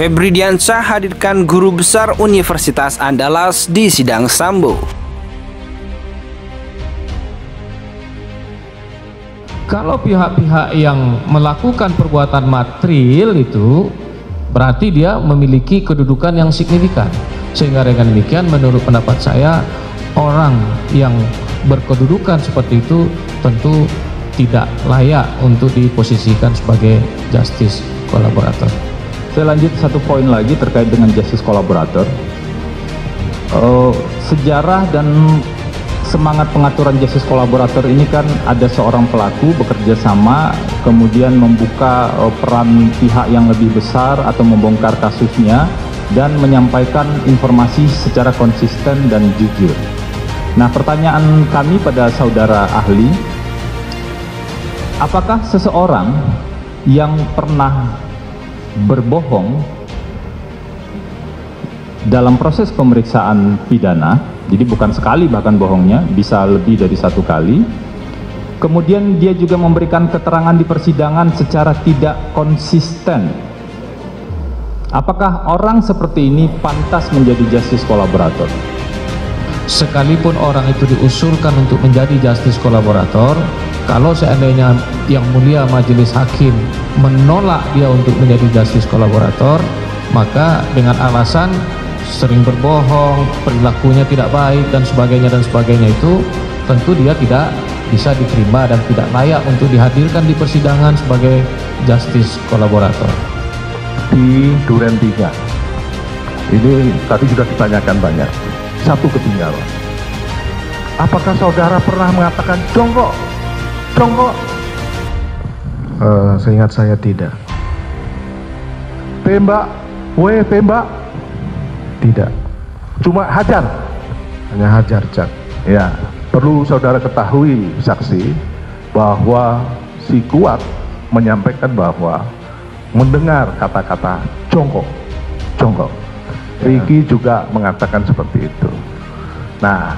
Febri Diansyah hadirkan guru besar Universitas Andalas di sidang Sambo. Kalau pihak-pihak yang melakukan perbuatan material itu berarti dia memiliki kedudukan yang signifikan, sehingga dengan demikian menurut pendapat saya orang yang berkedudukan seperti itu tentu tidak layak untuk diposisikan sebagai justice kolaborator. Saya lanjut satu poin lagi terkait dengan justice kolaborator. Sejarah dan semangat pengaturan justice kolaborator ini kan ada seorang pelaku bekerja sama, kemudian membuka peran pihak yang lebih besar atau membongkar kasusnya dan menyampaikan informasi secara konsisten dan jujur. Nah, pertanyaan kami pada saudara ahli, apakah seseorang yang pernah berbohong dalam proses pemeriksaan pidana, jadi bukan sekali bahkan bohongnya, bisa lebih dari satu kali, kemudian dia juga memberikan keterangan di persidangan secara tidak konsisten, apakah orang seperti ini pantas menjadi justice kolaborator? Sekalipun orang itu diusulkan untuk menjadi justice kolaborator, kalau seandainya yang mulia majelis hakim menolak dia untuk menjadi justice kolaborator, maka dengan alasan sering berbohong, perilakunya tidak baik dan sebagainya itu, tentu dia tidak bisa diterima dan tidak layak untuk dihadirkan di persidangan sebagai justice kolaborator. Di Duren 3 ini tadi sudah ditanyakan banyak, satu ketinggalan. Apakah saudara pernah mengatakan jongkok? Jongkok? Seingat saya tidak. Tembak? Tembak? Tidak. Cuma hajar? Hanya hajar, Cak. Ya, perlu saudara ketahui saksi bahwa si Kuat menyampaikan bahwa mendengar kata-kata jongkok, jongkok. Riki juga mengatakan seperti itu. Nah,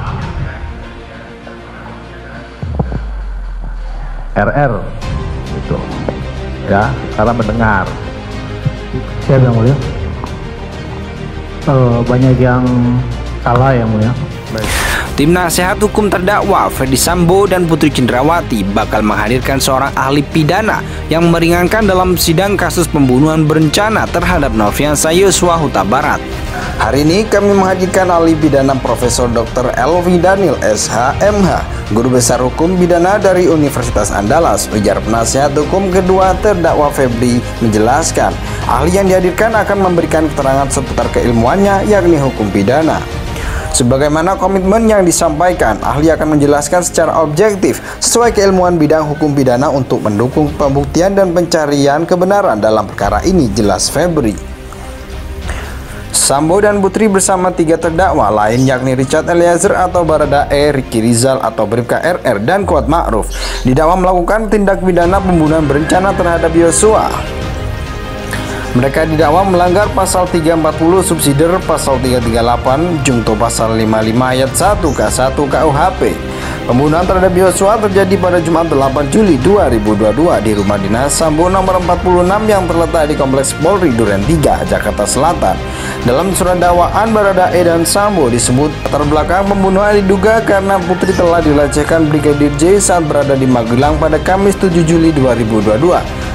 RR itu ya, karena mendengar. Siapa yang mulia? Banyak yang salah yang mulia. Tim nasihat hukum terdakwa Ferdy Sambo dan Putri Cendrawati bakal menghadirkan seorang ahli pidana yang meringankan dalam sidang kasus pembunuhan berencana terhadap Nofriansah Yosua Huta Barat. Hari ini kami menghadirkan ahli pidana Profesor Dr. Elvi Daniel SH.MH, Guru Besar Hukum Pidana dari Universitas Andalas. Ujar penasihat hukum kedua terdakwa Febri menjelaskan, ahli yang dihadirkan akan memberikan keterangan seputar keilmuannya, yakni hukum pidana. Sebagaimana komitmen yang disampaikan, ahli akan menjelaskan secara objektif sesuai keilmuan bidang hukum pidana untuk mendukung pembuktian dan pencarian kebenaran dalam perkara ini, jelas Febri. Sambo dan Putri bersama tiga terdakwa lain yakni Richard Eliezer atau Baradae, Ricky Rizal atau Bribka RR, dan Kuat Ma'ruf didakwa melakukan tindak pidana pembunuhan berencana terhadap Yosua. Mereka didakwa melanggar pasal 340 subsidiar, pasal 338 jungto pasal 55 ayat 1 K1 KUHP. Pembunuhan terhadap Yosua terjadi pada Jumat 8 Juli 2022 di rumah dinas Sambo nomor 46 yang terletak di Kompleks Polri Duren 3, Jakarta Selatan. Dalam surat dakwaan, Baradae dan Sambo disebut latar belakang pembunuhan diduga karena Putri telah dilecehkan Brigadir J saat berada di Magelang pada Kamis 7 Juli 2022.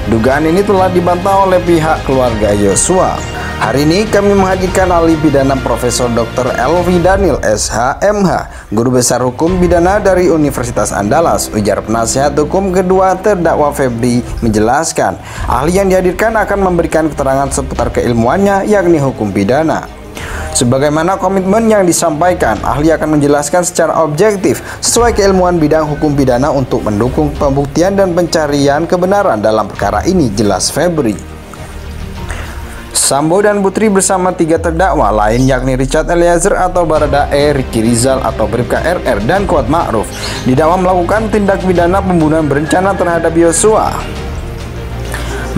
Dugaan ini telah dibantah oleh pihak keluarga Yosua. Hari ini kami menghadirkan ahli pidana Profesor Dr. Elvi Daniel SH.MH, Guru Besar Hukum Pidana dari Universitas Andalas. Ujar penasihat hukum kedua terdakwa Febri menjelaskan, ahli yang dihadirkan akan memberikan keterangan seputar keilmuannya, yakni hukum pidana. Sebagaimana komitmen yang disampaikan, ahli akan menjelaskan secara objektif sesuai keilmuan bidang hukum pidana untuk mendukung pembuktian dan pencarian kebenaran dalam perkara ini, jelas Febri. Sambo dan Putri bersama tiga terdakwa lain yakni Richard Eliezer atau Baradae, Ricky Rizal atau Bribka RR, dan Kuat Ma'ruf didakwa melakukan tindak pidana pembunuhan berencana terhadap Yosua.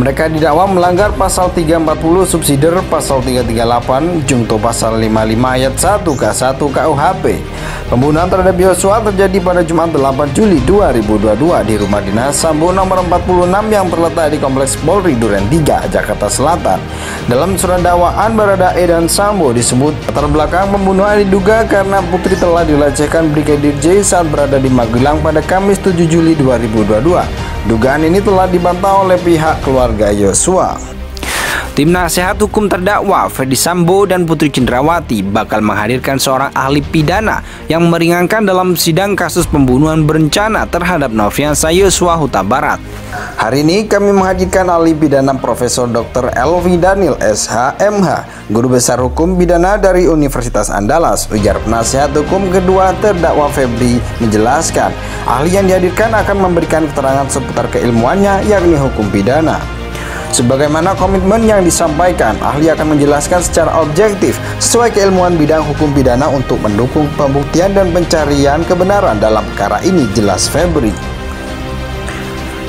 Mereka didakwa melanggar pasal 340 subsidiar pasal 338 junto pasal 55 ayat 1 K1 KUHP. Pembunuhan terhadap Yosua terjadi pada Jumat 8 Juli 2022 di rumah dinas Sambo nomor 46 yang terletak di Kompleks Polri Duren 3, Jakarta Selatan. Dalam surat dakwaan, Baradae dan Sambo disebut latar belakang pembunuhan diduga karena putri telah dilecehkan Brigadir J saat berada di Magelang pada Kamis 7 Juli 2022. Dugaan ini telah dibantah oleh pihak keluarga Yosua. Tim nasihat hukum terdakwa Ferdi Sambo dan Putri Cendrawati bakal menghadirkan seorang ahli pidana yang meringankan dalam sidang kasus pembunuhan berencana terhadap Nofriansah Yosua Huta Barat. Hari ini kami menghadirkan ahli pidana Profesor Dr. Elvi Daniel SH MH, Guru Besar Hukum Pidana dari Universitas Andalas. Ujar penasihat hukum kedua terdakwa Febri menjelaskan, ahli yang dihadirkan akan memberikan keterangan seputar keilmuannya yakni hukum pidana. Sebagaimana komitmen yang disampaikan, ahli akan menjelaskan secara objektif sesuai keilmuan bidang hukum pidana untuk mendukung pembuktian dan pencarian kebenaran dalam perkara ini, jelas Febri.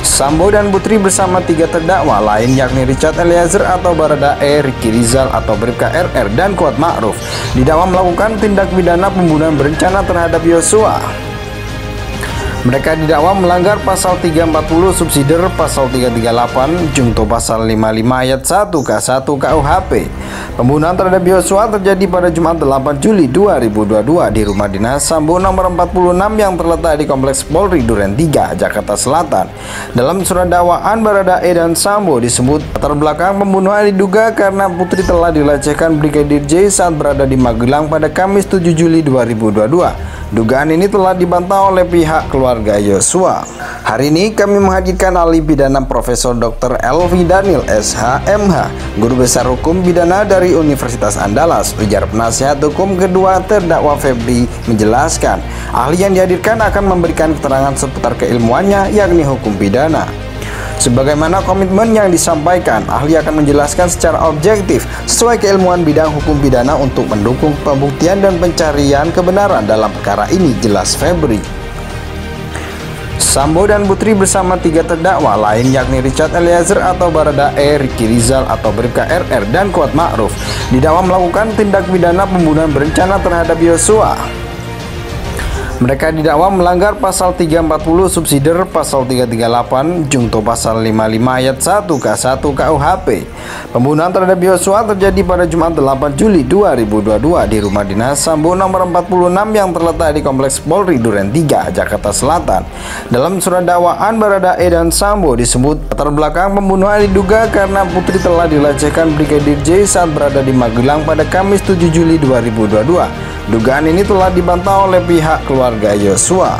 Sambo dan Putri bersama 3 terdakwa lain yakni Richard Eliezer atau Baradae, Ricky Rizal atau Bribka RR, dan Kuat Ma'ruf didakwa melakukan tindak pidana pembunuhan berencana terhadap Yosua. Mereka didakwa melanggar pasal 340 subsidiar pasal 338 junto pasal 55 ayat 1 K1 KUHP. Pembunuhan terhadap Yosua terjadi pada Jumat 8 Juli 2022 di rumah dinas Sambo nomor 46 yang terletak di Kompleks Polri Duren 3, Jakarta Selatan. Dalam surat dakwaan, Baradae dan Sambo disebut latar belakang pembunuhan diduga karena putri telah dilecehkan Brigadir J saat berada di Magelang pada Kamis 7 Juli 2022. Dugaan ini telah dibantah oleh pihak keluarga Yosua. Hari ini kami menghadirkan ahli pidana Profesor Dr. Elvi Daniel SH MH, Guru Besar Hukum Pidana dari Universitas Andalas. Ujar penasihat hukum kedua terdakwa Febri menjelaskan, ahli yang dihadirkan akan memberikan keterangan seputar keilmuannya yakni hukum pidana. Sebagaimana komitmen yang disampaikan, ahli akan menjelaskan secara objektif sesuai keilmuan bidang hukum pidana untuk mendukung pembuktian dan pencarian kebenaran dalam perkara ini, jelas Febri. Sambo dan Putri bersama 3 terdakwa lain yakni Richard Eliezer atau Baradae, Ricky Rizal atau Bribka RR, dan Kuat Ma'ruf didakwa melakukan tindak pidana pembunuhan berencana terhadap Yosua. Mereka didakwa melanggar pasal 340 subsidiar pasal 338 junto pasal 55 ayat 1 K1 KUHP. Pembunuhan terhadap Yosua terjadi pada Jumat 8 Juli 2022 di rumah dinas Sambo nomor 46 yang terletak di Kompleks Polri Duren 3, Jakarta Selatan. Dalam surat dakwaan, Baradae dan Sambo disebut latar belakang pembunuhan diduga karena putri telah dilecehkan Brigadir J saat berada di Magelang pada Kamis 7 Juli 2022. Dugaan ini telah dibantah oleh pihak keluarga Yosua.